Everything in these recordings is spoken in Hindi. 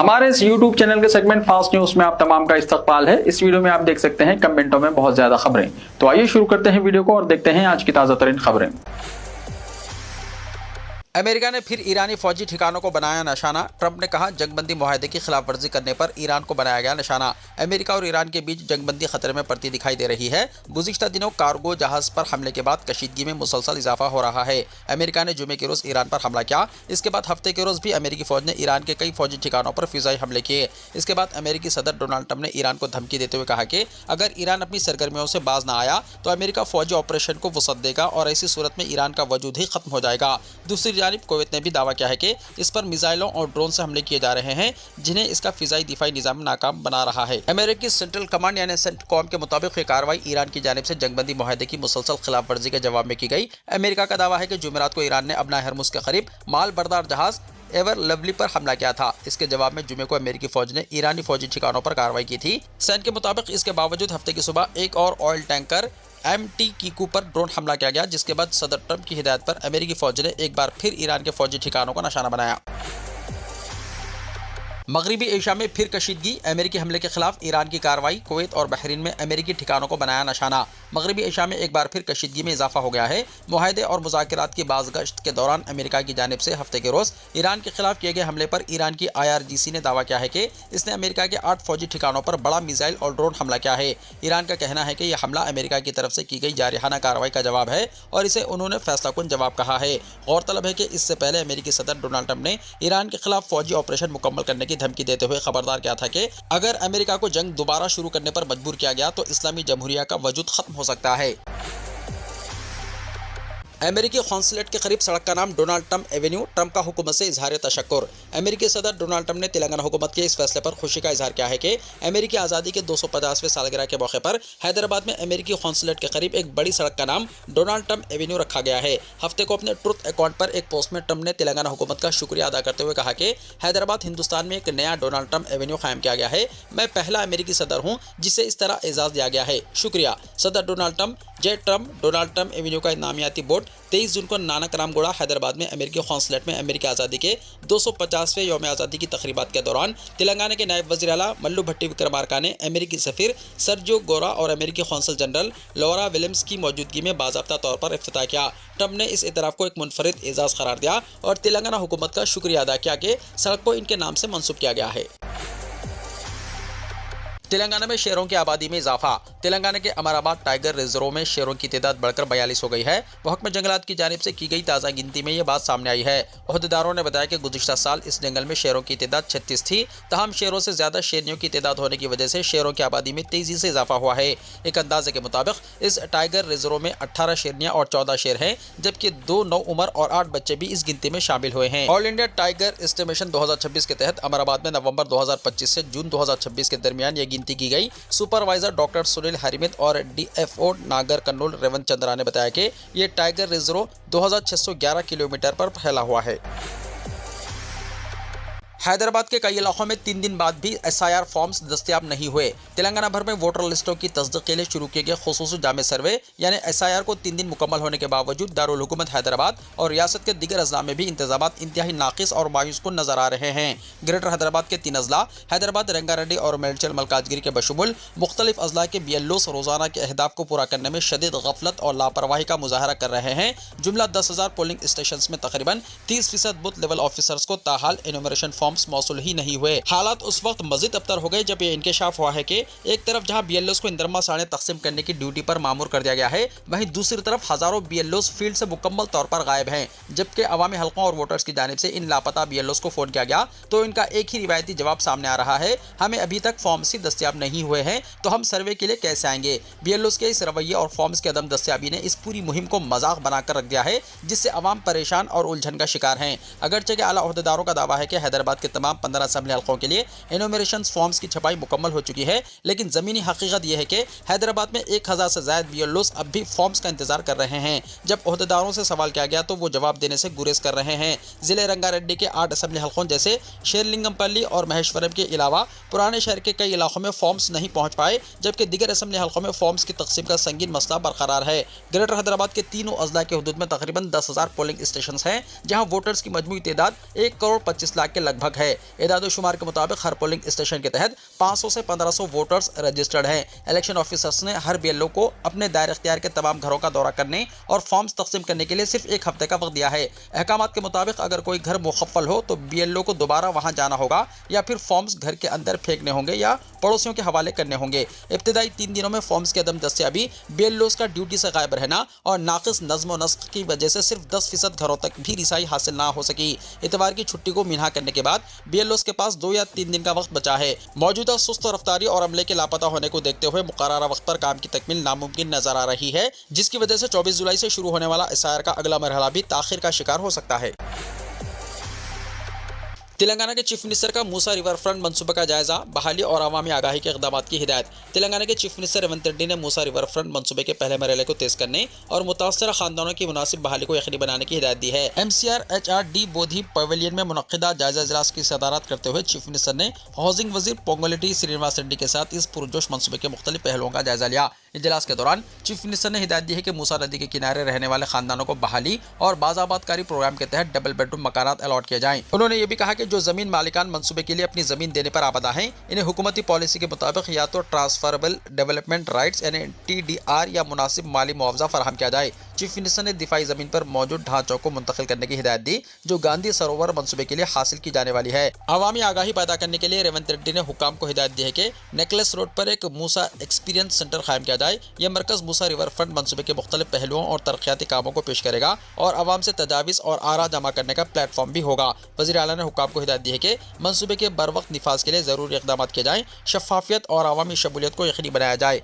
हमारे इस YouTube चैनल के सेगमेंट फास्ट न्यूज में आप तमाम का इस्तकबाल है। इस वीडियो में आप देख सकते हैं कमेंटों में बहुत ज्यादा खबरें। तो आइए शुरू करते हैं वीडियो को और देखते हैं आज की ताजा तरीन खबरें। अमेरिका ने फिर ईरानी फौजी ठिकानों को बनाया निशाना। ट्रंप ने कहा जंगबंदी मुआहदे की खिलाफ वर्जी करने पर ईरान को बनाया गया निशाना। अमेरिका और ईरान के बीच जंगबंदी खतरे में पड़ती दिखाई दे रही है। गुज़िश्ता दिनों कार्गो जहाज पर हमले के बाद कशीदगी में मुसलसल इजाफा हो रहा है। अमेरिका ने जुमे के रोज ईरान पर हमला किया। इसके बाद हफ्ते के रोज भी अमेरिकी फौज ने ईरान के कई फौजी ठिकानों पर फिजाई हमले किए। इसके बाद अमेरिकी सदर डोनाल्ड ट्रंप ने ईरान को धमकी देते हुए कहा कि अगर ईरान अपनी सरगर्मियों से बाज न आया तो अमेरिका फौजी ऑपरेशन को वसअत देगा और ऐसी सूरत में ईरान का वजूद ही खत्म हो जाएगा। दूसरी जानिब कुवैत ने भी दावा किया है कि इस पर मिसाइलों और ड्रोन से हमले किए जा रहे हैं, जिन्हें इसका फिजाई दिफाई निजाम नाकाम बना रहा है। अमेरिकी सेंट्रल कमांड यानी सेंटकॉम के मुताबिक ये कार्रवाई ईरान की जानिब से जंगबंदी मुआहदे की मुसलसल खिलाफ वर्जी के जवाब में की गई। अमेरिका का दावा है कि जुमेरात को ईरान ने अपना हरमुज के करीब माल बरदार जहाज एवर लवली पर हमला किया था। इसके जवाब में जुमे को अमेरिकी फौज ने ईरानी फौजी ठिकानों पर कार्रवाई की थी। सैन के मुताबिक इसके बावजूद हफ्ते की सुबह एक और ऑयल टैंकर MT कीकू पर ड्रोन हमला किया गया, जिसके बाद सदर ट्रंप की हिदायत पर अमेरिकी फौज ने एक बार फिर ईरान के फौजी ठिकानों का निशाना बनाया। मगरबी एशिया में फिर कशीदगी। अमेरिकी हमले के खिलाफ ईरान की कार्रवाई। कुवैत और बहरीन में अमेरिकी ठिकानों को बनाया निशाना। मगरबी एशिया में एक बार फिर कशीदगी में इजाफा हो गया है। मुआहदे और मुज़ाकरात की बाज़गश्त के दौरान अमेरिका की जानिब से हफ्ते के रोज़ ईरान के खिलाफ किए गए हमले पर ईरान की IRGC ने दावा किया है कि इसने अमेरिका के 8 फौजी ठिकानों पर बड़ा मिसाइल और ड्रोन हमला किया है। ईरान का कहना है कि यह हमला अमेरिका की तरफ से की गई जारहाना कार्रवाई का जवाब है और इसे उन्होंने फैसलाकुन जवाब कहा है। गौरतलब है कि इससे पहले अमेरिकी सदर डोनाल्ड ट्रंप ने ईरान के खिलाफ फौजी ऑपरेशन मुकम्मल करने की धमकी देते हुए खबरदार किया था कि अगर अमेरिका को जंग दोबारा शुरू करने पर मजबूर किया गया तो इस्लामी जमहूरिया का वजूद खत्म हो सकता है। अमेरिकी कौंसलेट के करीब सड़क का नाम डोनाल्ड ट्रंप एवेन्यू। ट्रंप का हुकूमत से इजहार तशक्कुर। अमेरिकी सदर डोनाल्ड ट्रंप ने तेलंगाना हुकूमत के इस फैसले पर खुशी का इजहार किया है कि अमेरिकी आज़ादी के 250वें सालगिरह के मौके पर हैदराबाद में अमेरिकी कौंसलेट के करीब एक बड़ी सड़क का नाम डोनाल्ड ट्रंप एवेन्यू रखा गया है। हफ्ते को अपने ट्रुथ अकाउंट पर एक पोस्ट में ट्रंप ने तेलंगाना हुकूमत का शुक्रिया अदा करते हुए कहा कि हैदराबाद हिंदुस्तान में एक नया डोनाल्ड ट्रंप एवेन्यू कायम किया गया है। मैं पहला अमेरिकी सदर हूँ जिसे इस तरह एजाज़ दिया गया है। शुक्रिया। सदर डोनाल्ड ट्रंप जे ट्रंप डोनाल्ड ट्रंप एवेन्यू का नामियाती बोर्ड 23 जून को नानक रामगोड़ा हैदराबाद में अमेरिकी कौंसलेट में अमेरिकी आज़ादी के 250वें यौम आज़ादी की तकरीबात के दौरान तेलंगाना के नायब वज़ीर आला मल्लू भट्टी विक्रमार्का ने अमेरिकी सफ़ीर सर्जियो गोरा और अमेरिकी कौंसल जनरल लौरा विलियम्स की मौजूदगी में बाज़ाब्ता तौर पर इफ्तिताह किया। ट्रंप ने इस इतराफ़ को एक मुनफरिद एजाज़ करार दिया और तेलंगाना हुकूमत का शुक्रिया अदा किया कि सड़क को इनके नाम से मंसूब किया गया है। तेलंगाना में शेरों की आबादी में इजाफा। तेलंगाना के अमराबाद टाइगर रिजर्व में शेरों की तादाद बढ़कर 42 हो गई है। महकमा जंगलात की जानिब से की गई ताज़ा गिनती में यह बात सामने आई है। ओहदेदारों ने बताया कि गुज़िश्ता साल इस जंगल में शेरों की तादाद 36 थी। तहम शेरों से ज़्यादा शेरनियों की तादाद होने की वजह से शेरों की आबादी में तेज़ी से इजाफा हुआ है। एक अंदाजे के मुताबिक इस टाइगर रिजर्व में 18 शेरनियाँ और 14 शेर हैं, जबकि 2 नौ उम्र और 8 बच्चे भी इस गिनती में शामिल हुए हैं। ऑल इंडिया टाइगर एस्टिमेशन 2026 के तहत अमराबाद में नवंबर 2025 से जून 2026 के दरमियान यह गिनती की गई। सुपरवाइजर डॉक्टर सुनील हरिमित और DFO नागर कन्नूल रेवंत चंद्रा ने बताया कि ये टाइगर रिजर्व 2611 किलोमीटर पर फैला हुआ है। हैदराबाद के कई इलाकों में 3 दिन बाद भी SIR फॉर्म्स दस्तयाब नहीं हुए। तेलंगाना भर में वोटर लिस्टों की तस्दीक के लिए शुरू किए गए खुसूसी जामे सर्वे यानी SIR को 3 दिन मुकम्मल होने के बावजूद दारुल हुकूमत हैदराबाद और रियासत के दीगर अजला में भी इंतजामात इंतहाई नाकिस और मायूस कुन नजर आ रहे हैं। ग्रेटर हैदराबाद के 3 अजला हैदराबाद, रंगारेड्डी और मेडचल मलकाजगिरी के बशुमुल मुख्तलिफ अजला के BLOs रोजाना के अहदाफ को पूरा करने में शदीद गफलत और लापरवाही का मुजाहरा कर रहे हैं। जुमला 10,000 पोलिंग स्टेशन में तकरीबन 30% बूथ लेवल ऑफिसर्स को ताहाल एनुमरेशन फॉर्म मौसूल ही नहीं हुए। हालात उस वक्त मजीद अबतर हो गए जब यह इंकशाफ हुआ है कि एक तरफ जहां BLOs को इंदरमा साड़े तकसीम करने की ड्यूटी पर मामूर कर दिया गया है, वहीं दूसरी तरफ हजारों BLOs फील्ड से मुकम्मल तौर पर गायब हैं। जबकि अवामी हल्कों और वोटर्स की जानिब से इन लापता BLOs को फोन किया गया तो इनका एक ही रिवायती जवाब सामने आ रहा है, हमें अभी तक फॉर्म्स ही दस्तयाब नहीं हुए हैं तो हम सर्वे के लिए कैसे आएंगे। BLOs के इस रवैये और फॉर्म्स की अदम दस्तयाबी ने इस पूरी मुहिम को मजाक बनाकर रख दिया है, जिससे अवाम परेशान और उलझन का शिकार हैं। अगरचे के आला ओहदेदारों का दावा है कि हैदराबाद के तमाम 15 असम्बली हल्कों के लिए एनुमरेशन फॉर्म्स की छपाई मुकम्मल हो चुकी है, लेकिन ज़मीनी हकीकत यह है कि हैदराबाद में 1000 से ज़ायद BLOs अब भी फॉर्म्स का इंतजार कर रहे हैं। जब ओहदेदारों से सवाल किया गया तो वो जवाब देने से गुरेज कर रहे हैं। जिले रंगारेड्डी के 8 असम्बली हल्कों जैसे शेरलिंगमपल्ली और महेश्वरम के अलावा पुराने शहर के कई इलाकों में फॉर्म्स नहीं पहुँच पाए, जबकि दीगर असम्बली हल्कों में फॉर्म्स की तकसीम का संगीन मसला बरकरार है। ग्रेटर हैदराबाद के तीनों अजला के हदूद में तकरीबन 10,000 पोलिंग स्टेशन हैं, जहाँ वोटर्स की मजमूई तादाद 1 करोड़ 25 लाख के लगभग बग है। एदाद-ओ-शुमार के मुताबिक हर पोलिंग स्टेशन के तहत 500 से 1500 वोटर्स रजिस्टर्ड हैं। इलेक्शन ऑफिसर्स ने हर बीएलओ को अपने दायरे इख्तियार के तमाम घरों का दौरा करने और फॉर्म्स तकसीम करने के लिए सिर्फ 1 हफ्ते का वक्त दिया है। अहकामात के मुताबिक अगर कोई घर मुखफ़्फ़ल हो तो बीएलओ को दोबारा वहां जाना होगा या फिर फॉर्म्स घर के अंदर फेंकने होंगे या पड़ोसियों के हवाले करने होंगे। इब्तिदाई 3 दिनों में फॉर्म्स की अदम दस्तयाबी, बीएलओस का ड्यूटी से गायब रहना और नाक़िस नज़्म व नस्क़ की वजह से सिर्फ 10% घरों तक भी रिसाई हासिल ना हो सकी। इतवार की छुट्टी को मिन्हा करने के बाद बीएलओस के पास 2 या 3 दिन का वक्त बचा है। मौजूदा सुस्त रफ्तारी और अमले के लापता होने को देखते हुए मुकर्ररा वक्त पर काम की तकमील नामुमकिन नजर आ रही है, जिसकी वजह से 24 जुलाई से शुरू होने वाला एसआईआर का अगला मरहला भी ताख़िर का शिकार हो सकता है। तेलंगाना के चीफ मिनिस्टर का मूसा रिवर फ्रंट मनसूबे का जायजा, बहाली और अवामी आगाही के इक़दाम की हिदायत। तेलंगाना के चीफ मिनिस्टर रेवंत रेड्डी ने मूसा रिवर फ्रंट मनसूबे के पहले मरहले को तेज करने और मुतासरा खानदानों की मुनासिब बहाली को यकीनी बनाने की हिदायत दी है। MCR-HRD बोधी पवेलियन में मुनक्किदा जायजा इजलास की सदारत करते हुए चीफ मिनिस्टर ने हाउसिंग वजीर पोंगुलेटी श्रीनिवास रेड्डी के साथ इस पुरजोश मनसूबे के मुख्तलिफ पहलुओं का जायजा लिया। इजलास के दौरान चीफ मिनिस्टर ने हिदायत दी है कि मूसा नदी के किनारे रहने वाले खानदानों को बहाली और बाज़ाबादकारी प्रोग्राम के तहत डबल बेडरूम मकानात अलॉट किए जाएं। उन्होंने ये भी कहा कि जो जमीन मालिकान मंसूबे के लिए अपनी जमीन देने पर आबदा हैं, इन्हें हुकूमती पॉलिसी के मुताबिक या तो ट्रांसफरेबल डेवलपमेंट राइट्स यानी TDR या मुनासिब माली मुआवजा फराहम किया जाए। चीफ मिनिस्टर ने दिफाई जमीन पर मौजूद ढांचों को मुंतकिल करने की हिदायत दी जो गांधी सरोवर मंसूबे के लिए हासिल की जाने वाली है। अवामी आगाही पैदा करने के लिए रेवंत रेड्डी ने हुकाम को हिदायत दी है कि नेकलेस रोड पर एक मूसा एक्सपीरियंस सेंटर कायम किया जाए। यह मरकज मूसा रिवर फ्रंट मंसूबे के मुख्तलिफ पहलुओं और तरक्याती कामों को पेश करेगा और आवाम से तजावीज़ और आरा जमा करने का प्लेटफॉर्म भी होगा। वज़ीर आला ने हुकाम को हिदायत दी है कि मंसूबे के बर वक्त निफाज के लिए ज़रूरी इक़दाम किए जाएँ, शफ़ाफियत और अवामी शमूलियत को यकीनी बनाया जाए।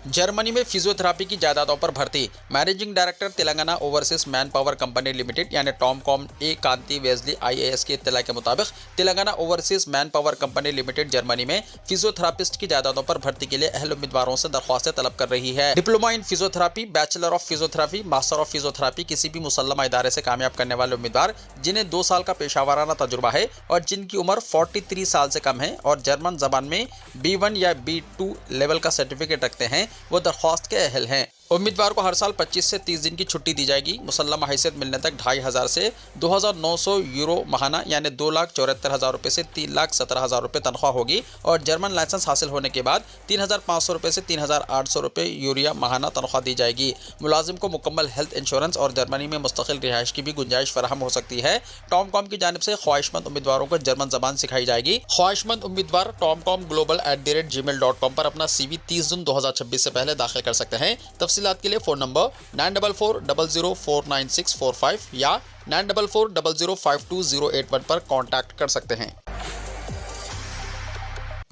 जर्मनी में फिजियोथेरापी की जायदादों पर भर्ती। Managing director Telangana overseas man power company limited यानी टॉमकॉम ए कांति वेजली IAS की इत्तला के मुताबिक Telangana overseas man power company limited Germany में फिजियोथेरापिस्ट की जायदादों पर भर्ती के लिए अहल उम्मीदवारों से दरख्वास्तें तलब कर रही है। Diploma in physiotherapy, bachelor of physiotherapy, master of physiotherapy किसी भी मुसल्लमा इदारे से कामयाब करने वाले उम्मीदवार जिन्हें 2 साल का पेशावराना तजुर्बा है और जिनकी उम्र 43 साल से कम है और जर्मन जबान में B1 या B2 लेवल का सर्टिफिकेट रखते हैं, वो दरख्वास्त के अहल हैं। उम्मीदवार को हर साल 25 से 30 दिन की छुट्टी दी जाएगी। मुसल्लमा हैसियत मिलने तक 2500 से 2900 यूरो माहाना यानी 2,74,000 रुपये से 3,17,000 रुपये तनख्वाह होगी और जर्मन लाइसेंस हासिल होने के बाद 3,500 रुपये से 3,800 रुपये यूरिया माहाना तनख्वाह दी जाएगी। मुलाजिम को मुकम्मल हेल्थ इंश्योरेंस और जर्मनी में मुस्तकिल रिहाइश की भी गुंजाइश फराहम हो सकती है। टॉमकॉम की जानिब से ख्वाहिशमंद उम्मीदवारों को जर्मन जबान सिखाई जाएगी। ख्वाहिशमंद उम्मीदवार tomcomglobal@gmail.com पर अपना CV 30 जून 2026 से पहले दाखिल कर सकते हैं। तफसीलात के लिए फ़ोन नंबर 9440049645 या 9440052081 पर कॉन्टैक्ट कर सकते हैं।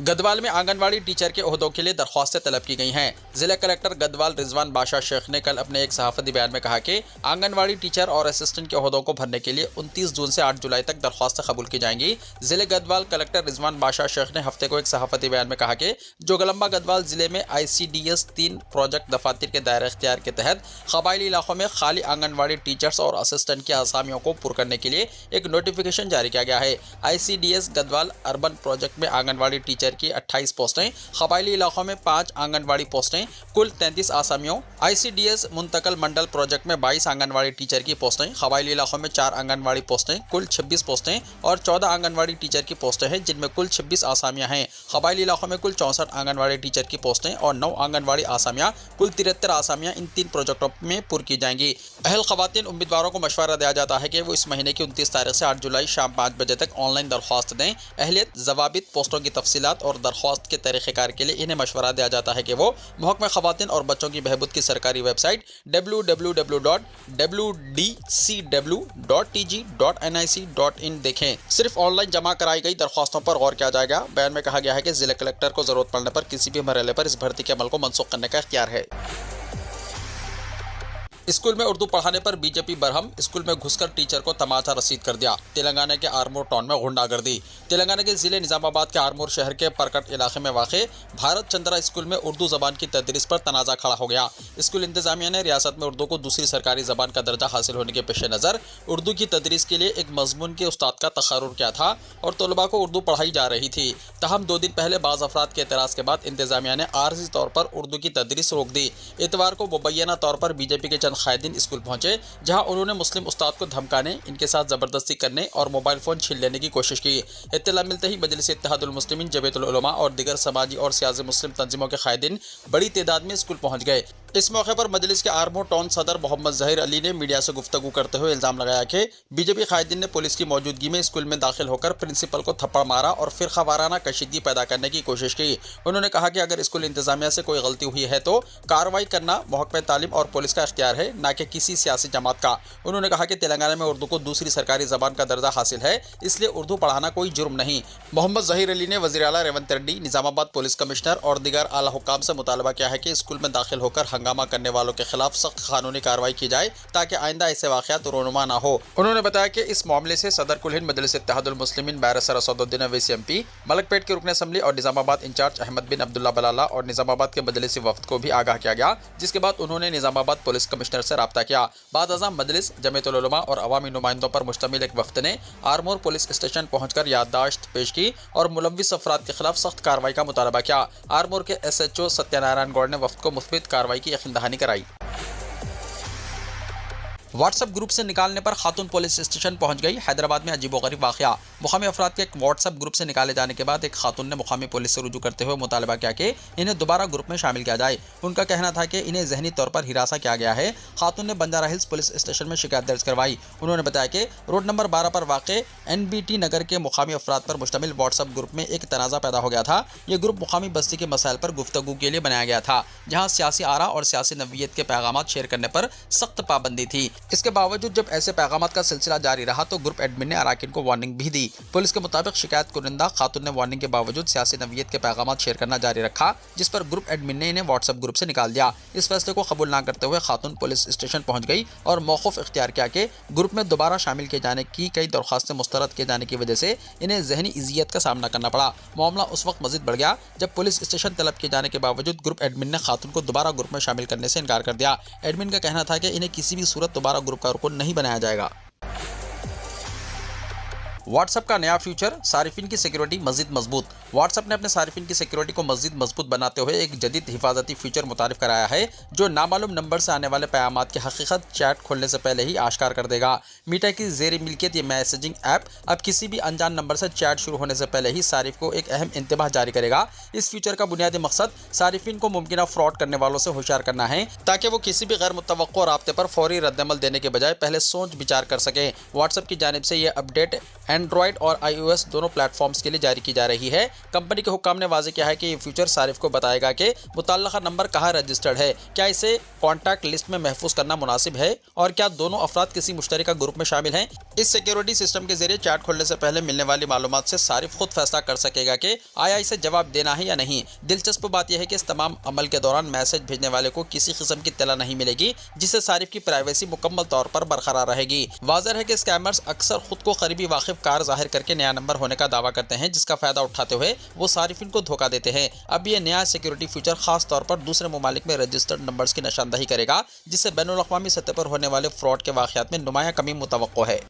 गदवाल में आंगनवाड़ी टीचर के ओहदों के लिए दरख्वास्तें तलब की गई हैं। जिला कलेक्टर गदवाल रिजवान बादशाह शेख ने कल अपने एक सहाफ़ती बयान में कहा कि आंगनवाड़ी टीचर और असिस्टेंट के ओहदों को भरने के लिए 29 जून से 8 जुलाई तक दरख्वास्तें कबूल की जाएंगी। जिले गदवाल कलेक्टर रिजवान बादशाह शेख ने हफ्ते को एक सहाफ़ती बयान में कहा कि जोगलम्बा गदवाल जिले में ICDS 3 प्रोजेक्ट दफातर के दायरे इख्तियार के तहत कबायली इलाकों में खाली आंगनवाड़ी टीचर्स और असिस्टेंट की आसामियों को पुर करने के लिए एक नोटिफिकेशन जारी किया गया है। ICDS गदवाल अर्बन प्रोजेक्ट में आंगनवाड़ी टीचर की 28 पोस्टें, कबायली इलाकों में 5 आंगनवाड़ी पोस्टें, कुल 33 आसामियों। ICDS मुंतकल मंडल प्रोजेक्ट में 22 आंगनवाड़ी टीचर की पोस्टें, कबायली इलाकों में 4 आंगनवाड़ी पोस्टें, कुल 26 पोस्टें और 14 आंगनवाड़ी टीचर की पोस्टें हैं जिनमें कुल 26 आसामियां हैं। कबायली इलाकों में कुल 64 आंगनवाड़ी टीचर की पोस्टें और 9 आंगनवाड़ी आसामियां, कुल 73 आसामियां इन 3 प्रोजेक्टों में पुर की जाएंगी। अहल खवातीन उम्मीदवारों को मशवरा दिया जाता है कि वो इस महीने की 29 तारीख से 8 जुलाई शाम 5 बजे तक ऑनलाइन दरख्वास्त दें। अहलियत, जवाबित, पोस्टों की तफसीलात और दरख्वास्त के तरीक़ेकार के लिए इन्हें मशवरा दिया जाता है कि वो महकमा खवातीन और बच्चों की बहबूद की सरकारी वेबसाइट www.wdcw.tg.nic.in देखें। सिर्फ ऑनलाइन जमा कराई गई दरख्वास्तों पर गौर किया जाएगा। बयान में कहा गया है कि जिला कलेक्टर को जरूरत पड़ने पर किसी भी मरहले पर इस भर्ती के अमल को मनसूख करने का इख्तियार है। स्कूल में उर्दू पढ़ाने पर बीजेपी बरहम, स्कूल में घुसकर टीचर को तमाचा रसीद कर दिया। तेलंगाना के आरमूर टाउन में गुंडागर्दी। तेलंगाना के जिले निजामाबाद के आरमूर शहर के परकट इलाके में वाक़े भारत चंद्रा स्कूल में उर्दू ज़बान की तदरीस पर तनाज़ा खड़ा हो गया। स्कूल इंतजामिया ने रियासत में उर्दू को दूसरी सरकारी ज़बान का दर्जा हासिल होने के पेश नज़र उर्दू की तदरीस के लिए एक मजमून के उस्ताद का तक़र्रुर किया था और तलबा को उर्दू पढ़ाई जा रही थी। तहम 2 दिन पहले बाज़ अफराद के एतराज़ के बाद इंतजामिया ने आर्जी तौर पर उर्दू की तदरीस रोक दी। इतवार को मुबैना तौर पर बीजेपी के चंद चंद कायदीन स्कूल पहुंचे, जहां उन्होंने मुस्लिम उस्ताद को धमकाने, इनके साथ जबरदस्ती करने और मोबाइल फ़ोन छीन लेने की कोशिश की। इत्तला मिलते ही मजलिस इत्तेहादुल मुस्लिमीन, जमीयतुल उलमा और दीगर समाजी और सियासी मुस्लिम तंजीमों के कायदीन बड़ी तादाद में स्कूल पहुंच गए। इस मौके पर मजलिस के आर्मो टाउन सदर मोहम्मद जहीर अली ने मीडिया से गुफ्तगू करते हुए इल्ज़ाम लगाया कि बीजेपी कायदीन ने पुलिस की मौजूदगी में स्कूल में दाखिल होकर प्रिंसिपल को थप्पड़ मारा और फिरका वाराना कशीदगी पैदा करने की कोशिश की। उन्होंने कहा कि अगर स्कूल इंतजामिया से कोई गलती हुई है तो कार्रवाई करना महकमे तालीम और पुलिस का इख्तियार है, न कि किसी सियासी जमात का। उन्होंने कहा कि तेलंगाना में उर्दू को दूसरी सरकारी जबान का दर्जा हासिल है, इसलिए उर्दू पढ़ाना कोई जुर्म नहीं। मोहम्मद जहीर अली ने वज़ीर आला रेवंत रेड्डी, निजामाबाद पुलिस कमिश्नर और दीगर आला हुक्काम से मुतालबा किया है कि स्कूल में दाखिल होकर हंगामा करने वालों के खिलाफ सख्त कानूनी कार्रवाई की जाए ताकि आइंदा ऐसे वाक़यात रोनुमा ना हो। उन्होंने बताया कि इस मामले से सदर कुल हिंद मजलिस इत्तेहादुल मुस्लिमीन बैरिस्टर असदुद्दीन अवैसी एमपी, मलकपेट के रुकन असम्बली और निजामाबाद इंचार्ज अहमद बिन अब्दुल्ला बलाला और निजामाबाद के मजलिसी वफ्द को भी आगाह किया गया, जिसके बाद उन्होंने निजामाबाद पुलिस कमिश्नर से रब्ता किया। बाद अज़ाम मजलिस, जमीयतुल उलमा और अवामी नुमाइंदों पर मुश्तमिल एक वफ्द ने आरमोर पुलिस स्टेशन पहुंचकर याददाश्त पेश की और मुलव्विस अफराद के खिलाफ सख्त कार्रवाई का मुतालबा किया। आरमोर के SHO सत्यनारायण गौड़ ने वफ्द को मुस्बित कार्रवाई की यकीन दहानी कराई। व्हाट्सएप ग्रुप से निकालने पर खातून पुलिस स्टेशन पहुंच गई। हैदराबाद में अजीबोगरीब वाक़या। मुकामी अफराद के एक व्हाट्सएप ग्रुप से निकाले जाने के बाद एक खातून ने मुकामी पुलिस से रुजू करते हुए मुतालबा किया कि इन्हें दोबारा ग्रुप में शामिल किया जाए। उनका कहना था कि इन्हें जहनी तौर पर हिरासा किया गया है। खातून ने बंजारा हिल्स पुलिस स्टेशन में शिकायत दर्ज करवाई। उन्होंने बताया कि रोड नंबर 12 पर वाक़े NBT नगर के मुकामी अफराद पर मुश्तमिल व्हाट्सएप ग्रुप में एक तनाज़ा पैदा हो गया था। ये ग्रुप मुकामी बस्ती के मसाइल पर गुफ्तगू के लिए बनाया गया था, जहाँ सियासी आरा और सियासी नवीयत के पैगामात शेयर करने पर सख्त पाबंदी थी। इसके बावजूद ऐसे पैगामात का सिलसिला जारी रहा तो ग्रुप एडमिन ने अराकीन को वार्निंग भी दी। पुलिस के मुताबिक शिकायत कुरिंदा खातून ने वार्निंग के बावजूद सियासी नवीयत के पैगामात शेयर करना जारी रखा, जिस पर ग्रुप एडमिन ने इन्हें व्हाट्सएप ग्रुप से निकाल दिया। इस फैसले को कबूल ना करते हुए खातून पुलिस स्टेशन पहुंच गई और मौक़िफ़ इख्तियार किया कि ग्रुप में दोबारा शामिल किए जाने की कई दरख्वास्तें मुस्तरद किए जाने की वजह से इन्हें जहनी इज़्ज़त का सामना करना पड़ा। मामला उस वक्त मज़ीद बढ़ गया जब पुलिस स्टेशन तलब किए जाने के बावजूद ग्रुप एडमिन ने खातून को दोबारा ग्रुप में शामिल करने से इनकार कर दिया। एडमिन का कहना था कि इन्हें किसी भी सूरत दोबारा ग्रुप का रुकन नहीं बनाया जाएगा। व्हाट्सएप का नया फीचर, सारिफिन की सिक्योरिटी मज़ीद मजबूत। व्हाट्सएप ने अपने सारिफिन की सिक्योरिटी को मज़ीद मजबूत बनाते हुए एक जदीद हिफाजती फीचर मुतारिफ कराया है, जो नामालूम नंबर से आने वाले पैगामात की हकीकत चैट खोलने से पहले ही आश्कार कर देगा। मीटा की ज़ेर मिल्कियत ये मैसेजिंग ऐप अब किसी भी अनजान नंबर से चैट शुरू होने से पहले ही सारिफ को एक अहम इंतबाह जारी करेगा। इस फीचर का बुनियादी मकसद सारिफिन को मुमकिन फ्रॉड करने वालों से होशियार करना है, ताकि वो किसी भी गैर मुतवक्को राब्ते पर फौरी रद्दअमल देने के बजाय पहले सोच विचार कर सकें। व्हाट्सएप की जानिब से यह अपडेट एंड्रॉयड और iOS दोनों प्लेटफॉर्म्स के लिए जारी की जा रही है। कंपनी के हुक्काम ने वाज़ेह किया है कि ये फीचर सारिफ को बताएगा कि मुतल्लका नंबर कहाँ रजिस्टर्ड है, क्या इसे कॉन्टैक्ट लिस्ट में महफूज करना मुनासिब है और क्या दोनों अफराद किसी मुश्तरका ग्रुप में शामिल हैं। इस सिक्योरिटी सिस्टम के जरिए चैट खोलने से पहले मिलने वाली मालूमात से सारिफ खुद फैसला कर सकेगा कि आया इसे जवाब देना है या नहीं। दिलचस्प बात यह है कि इस तमाम अमल के दौरान मैसेज भेजने वाले को किसी किस्म की इत्तला नहीं मिलेगी, जिससे सारिफ की प्राइवेसी मुकम्मल तौर पर बरकरार रहेगी। वाज़ेह है कि स्कैमर्स अक्सर खुद को करीबी वाकिफ कार जाहिर करके नया नंबर होने का दावा करते हैं, जिसका फायदा उठाते हुए वो सारिफिन को धोखा देते हैं। अब ये नया सिक्योरिटी फीचर खास तौर पर दूसरे ममालिक में रजिस्टर्ड नंबर्स की निशानदही करेगा, जिससे बैनुल अक़वामी सतह पर होने वाले फ्रॉड के वाक़यात में नुमाया कमी मुतवक्को है।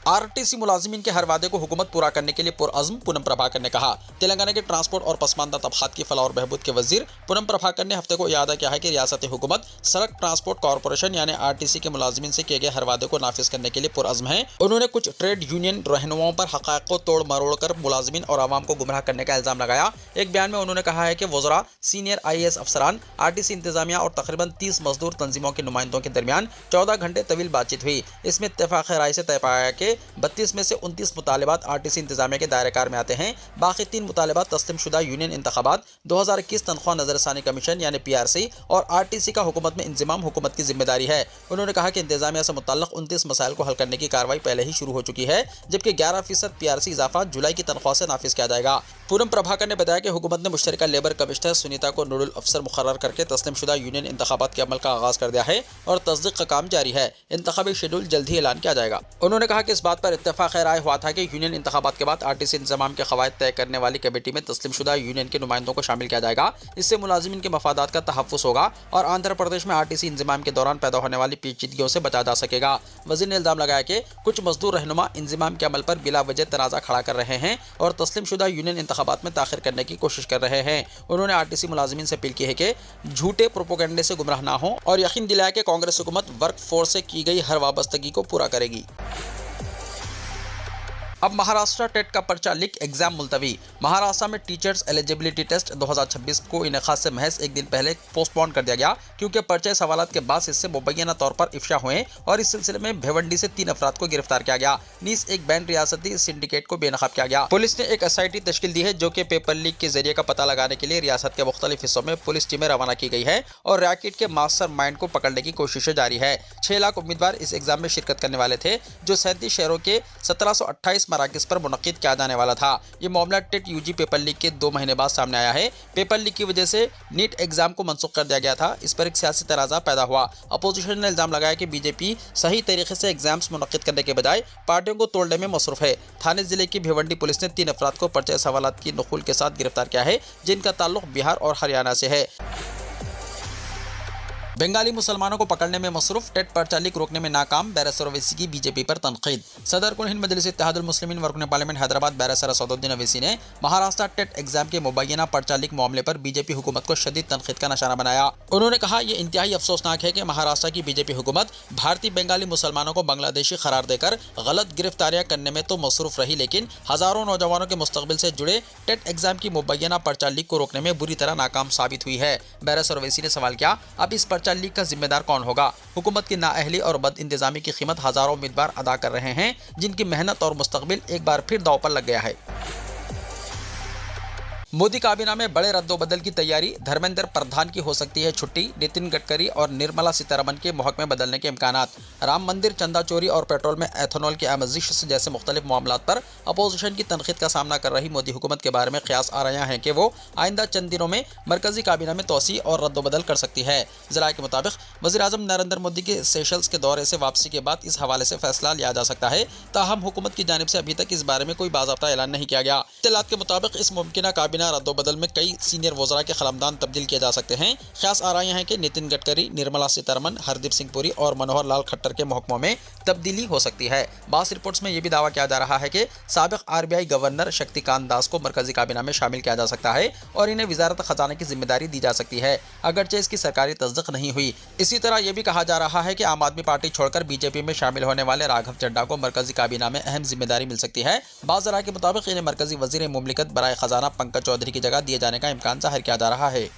RTC मुलाजिमीन के हर वादे को हुकूमत पूरा करने के लिए पुरअज़्म, पूनम प्रभाकर ने कहा। तेलंगाना के ट्रांसपोर्ट और पसमानदा तबक़ात की फलाह और बहबूद के वज़ीर पूनम प्रभाकर ने हफ्ते को यादा किया है कि रियासती हुकूमत सड़क ट्रांसपोर्ट कॉरपोरेशन यानी RTC के मुलाजिमीन से किए गए हर वादे को नाफिज करने के लिए पुरअज़्म है। उन्होंने कुछ ट्रेड यूनियन रहनुमाओं पर हक़ाइक़ को तोड़ मरोड़ कर मुलाजिमीन और आवाम को गुमराह करने का इल्ज़ाम लगाया। एक बयान में उन्होंने कहा है कि वज़रा, सीनियर IAS अफसरान, RTC इंतजामिया और तकरीबन 30 मजदूर तंजीमों के नुमाइंदों के दरमियान 14 घंटे तवील बातचीत हुई। इसमें इत्तेफ़ाक़ राय से तय पाया कि 32 में से 29 मुतालिबात RTC इंतजामिया के दायरेकार में आते हैं। बाकी 3 मुतालिबात तस्लीम शुदा यूनियन इंतखाबात, 2021 तनख्वाह नजरसानी कमीशन यानी PRC और RTC का हुकूमत में इंज़िमाम हुकूमत की जिम्मेदारी है। उन्होंने कहा कि इंतजामिया से मुतल्लक़ 29 मसाइल को हल करने की कार्रवाई पहले ही शुरू हो चुकी है, जबकि 11% PRC इजाफा जुलाई की तनख्वाह से नाफिज किया जाएगा। पूनम प्रभाकर ने बताया कि हुकूमत ने मुश्तरका लेबर कमिश्नर सुनीता को नोडल अफसर मुकर्रर करके तस्लीम शुदा यूनियन इंतखाबात के अमल का आगाज़ कर दिया है और तस्दीक का काम जारी है। इंतखाबी शेड्यूल जल्द ही ऐलान किया जाएगा। उन्होंने कहा कि इस इस बात पर इत्तेफाक राय हुआ था कि यूनियन इंतखाबात के बाद आरटीसी इंतजाम के कवायद तय करने वाली कमेटी में तस्लीमशुदा यूनियन के नुमाइंदों को शामिल किया जाएगा। इससे मुलाजिमीन के मफादात का तहफ़्फ़ुज़ होगा और आंध्र प्रदेश में आरटीसी इंतजाम के दौरान पैदा होने वाली पेचीदगियों से बचा जा सकेगा। वज़ीर ने इल्ज़ाम लगाया कि कुछ मजदूर रहनुमा इंतजाम के अमल पर बिला वजह तनाज़ा खड़ा कर रहे हैं और तस्लीमशुदा यूनियन इंतखाबात में ताख़िर करने की कोशिश कर रहे हैं। उन्होंने आरटीसी मुलाजिमीन से अपील की है कि झूठे प्रोपेगेंडे से गुमराह ना हो और यकीन दिलाया कि कांग्रेस हुकूमत वर्क फोर्स से की गई हर वाबस्तगी को पूरा करेगी। अब महाराष्ट्र टेट का पर्चा लीक, एग्जाम मुलतवी। महाराष्ट्र में टीचर्स एलिजिबिलिटी टेस्ट 2026 को इनेकाद से महज एक दिन पहले पोस्टपोन कर दिया गया क्योंकि पर्चे सवालात के बाद हिस्से मुबैना तौर पर इफ्शा हुए और इस सिलसिले में भिवंडी से 3 अफराद को गिरफ्तार किया गया। नीस एक बैन रियासती सिंडिकेट को बेनकाब किया गया। पुलिस ने एक SIT तश्कील दी है जो कि पेपर लीक के जरिए का पता लगाने के लिए रियासत के मुख्तलिफ हिस्सों में पुलिस टीमें रवाना की गई है और रैकेट के मास्टर माइंड को पकड़ने की कोशिशें जारी है। 6 लाख उम्मीदवार इस एग्जाम में शिरकत करने वाले थे जो 37 शहरों के 1728 मराकिज़ पर मुनक़्क़िद किया जाने वाला था। ये मामला टेट UG पेपर लीक के 2 महीने बाद सामने आया है। पेपर लीक की वजह से नीट एग्जाम को मनसूख कर दिया गया था। इस पर एक सियासी तनाज़ा पैदा हुआ। अपोजिशन ने इल्ज़ाम लगाया कि बीजेपी सही तरीके से एग्जाम्स मुनक़्क़िद करने के बजाय पार्टियों को तोड़ने में मसरूफ़ है। थाने जिले की भिवंडी पुलिस ने 3 अफराद को पर्चे सवालात की नकुल के साथ गिरफ्तार किया है जिनका ताल्लुक बिहार और हरियाणा से है। बंगाली मुसलमानों को पकड़ने में मसरूफ, टेट पर्चा लीक रोकने में नाकाम, बैरिस्टर ओवैसी की बीजेपी पर तनकीद। सदर कुल हिंद मजलिस इत्तेहादुल मुस्लिमीन वरकुन पार्लियामेंट हैदराबाद बैरिस्टर असदुद्दीन ओवैसी ने महाराष्ट्र टेट एग्जाम के मुबैना पर्चा लीक मामले पर बीजेपी हुकूमत को शदीद तनकीद का निशाना बनाया। उन्होंने कहा, यह इंतहाई अफसोसनाक है कि महाराष्ट्र की बीजेपी हुकूमत भारतीय बंगाली मुसलमानों को बांग्लादेशी करार देकर गलत गिरफ्तारियां करने में तो मसरूफ रही, लेकिन हजारों नौजवानों के मुस्तकबिल से जुड़े टेट एग्जाम की मुबैना पर्चा लीक को रोकने में बुरी तरह नाकाम साबित हुई है। बैरिस्टर ओवैसी ने सवाल किया, अब इस पर्चा लीक का जिम्मेदार कौन होगा? हुकूमत की नाअहली और बद इंतजामी की कीमत हजारों उम्मीदवार अदा कर रहे हैं जिनकी मेहनत और मुस्तकबिल एक बार फिर दांव पर लग गया है। मोदी काबीना में बड़े रद्दोबदल की तैयारी, धर्मेंद्र प्रधान की हो सकती है छुट्टी, नितिन गडकरी और निर्मला सीतारमण के महकमे बदलने के इम्कानात। राम मंदिर, चंदा चोरी और पेट्रोल में एथेनॉल की आमजिश जैसे मुख्तलिफ मामलात पर अपोजिशन की तनकीद का सामना कर रही मोदी हुकूमत के बारे में क़यास आ रहे हैं कि वो आइंदा चंद दिनों में मरकजी काबीना में तोसी और रद्दोबदल कर सकती है। ज़राए के मुताबिक वज़ीर आज़म नरेंद्र मोदी के सेशल्स के दौरे से वापसी के बाद इस हवाले से फैसला लिया जा सकता है। ताहम हुकूमत की जानिब से अभी तक इस बारे में कोई बाज़ाब्ता ऐलान नहीं किया गया। इत्तलात के मुताबिक इस मुमकिन काबीना रद्दोबदल में कई सीनियर वज़रा के खलमदान तब्दील किए जा सकते हैं। ख्यास आ रहे हैं कि नितिन गडकरी, निर्मला सीतारमण, हरदीप सिंह पुरी और मनोहर लाल खट्टर के महकमों में तब्दीली हो सकती है। बास रिपोर्ट्स में यह भी दावा किया जा रहा है कि साबिक RBI गवर्नर शक्तिकांत दास को मरकजी काबीना में शामिल किया जा सकता है और इन्हें वजारत खजाना की जिम्मेदारी दी जा सकती है, अगरचे इसकी सरकारी तस्दीक नहीं हुई। इसी तरह यह भी कहा जा रहा है कि आम आदमी पार्टी छोड़कर बीजेपी में शामिल होने वाले राघव चड्ढा को मरकजी काबीना में अहम जिम्मेदारी मिल सकती है। बाज़ ज़राए के मुताबिक इन्हें मरकजी वज़ीर मुमलिकत बराए खजाना पंकज चौधरी की जगह दिए जाने का इम्कान जाहिर किया जा रहा है।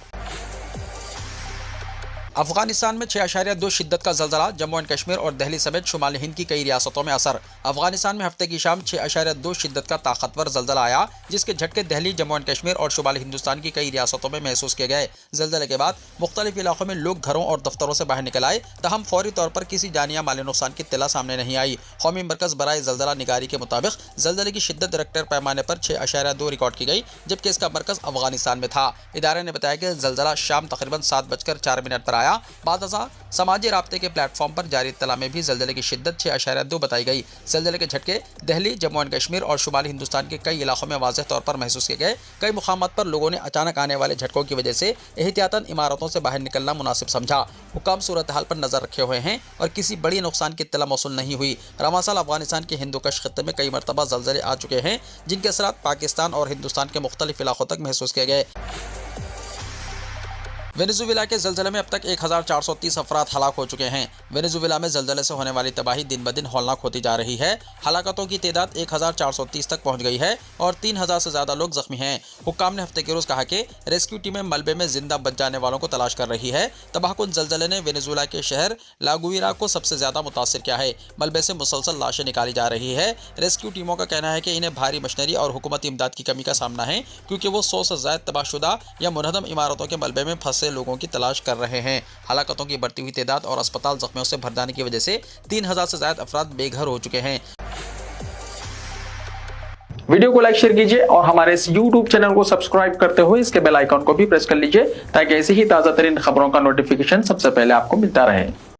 अफगानिस्तान में 6.2 शिद्दत का ज़लज़ला, जम्मू एंड कश्मीर और दिल्ली समेत शुमाली हिंद की कई रियासतों में असर। अफगानिस्तान में हफ्ते की शाम 6.2 शिद्दत का ताकतवर ज़लज़ला आया जिसके झटके दिल्ली, जम्मू एंड कश्मीर और शुमाली हिंदुस्तान की कई रियासतों में महसूस किए गए। ज़लज़ले के बाद मुख्तलिफ इलाकों में लोग घरों और दफ्तरों से बाहर निकल आए, तहम फौरी तौर पर किसी जानी या माली नुकसान की इत्तला सामने नहीं आई। कौमी मरकज़ बराए ज़लज़ला निगारी के मुताबिक ज़लज़ले की शिद्दत रेक्टर पैमाने पर 6.2 रिकॉर्ड की गई जबकि इसका मरकज़ अफगानिस्तान में था। इदारे ने बताया कि ज़लज़ला शाम तकरीबन 7:04 पर आया। बाद समाजी राब्ते के प्लेटफॉर्म पर जारी इत्तला में भी ज़लज़ले की शिद्दत 6.2 बताई गई। ज़लज़ले के झटके दिल्ली, जम्मू एंड कश्मीर और शुमाली हिंदुस्तान के कई इलाकों में वाज़ेह तौर पर महसूस किए गए। कई मुकामात पर लोगों ने अचानक आने वाले झटकों की वजह से एहतियातन इमारतों से बाहर निकलना मुनासिब समझा। हुकाम सूरत हाल पर नज़र रखे हुए हैं और किसी बड़ी नुकसान की इत्तला मौसूल नहीं हुई। रवां साल अफगानिस्तान के हिंदुकश खित्ते में कई मरतबा ज़लज़ले आ चुके हैं जिनके असरात पाकिस्तान और हिंदुस्तान के मुख्तलिफ इलाकों तक महसूस किए गए। वेनेजुएला के ज़लज़ले में अब तक 1430 अफराद हलाक हो चुके हैं। वेनेजुएला में ज़लज़ले से होने वाली तबाही दिन ब दिन हौलनाक होती जा रही है। हलाकतों की तादाद 1430 तक पहुंच गई है और 3000 से ज़्यादा लोग ज़ख्मी हैं। हुक्काम ने हफ्ते के रोज़ कहा कि रेस्क्यू टीमें मलबे में जिंदा बच जाने वालों को तलाश कर रही है। तबाहकुन ज़लज़ले ने वेनेजुएला के शहर लागुइरा को सबसे ज़्यादा मुतासर किया है। मलबे से मुसलसल लाशें निकाली जा रही है। रेस्क्यू टीमों का कहना है कि इन्हें भारी मशीनरी और हुकूमती इमदाद की कमी का सामना है क्योंकि वो 100 से ज़्यादा तबाहशुदा या मुनहदम इमारतों के मलबे में फंसे लोगों की तलाश कर रहे हैं। हलाकतों की बढ़ती हुई तादाद और अस्पताल जख्मियों से भर जाने की वजह से 3000 से ज्यादा अफराद बेघर हो चुके हैं। वीडियो को लाइक शेयर कीजिए और हमारे इस YouTube चैनल को सब्सक्राइब करते हुए इसके बेल आइकॉन को भी प्रेस कर लीजिए ताकि ऐसी ही ताज़ा तरीन खबरों का नोटिफिकेशन सबसे पहले आपको मिलता रहे।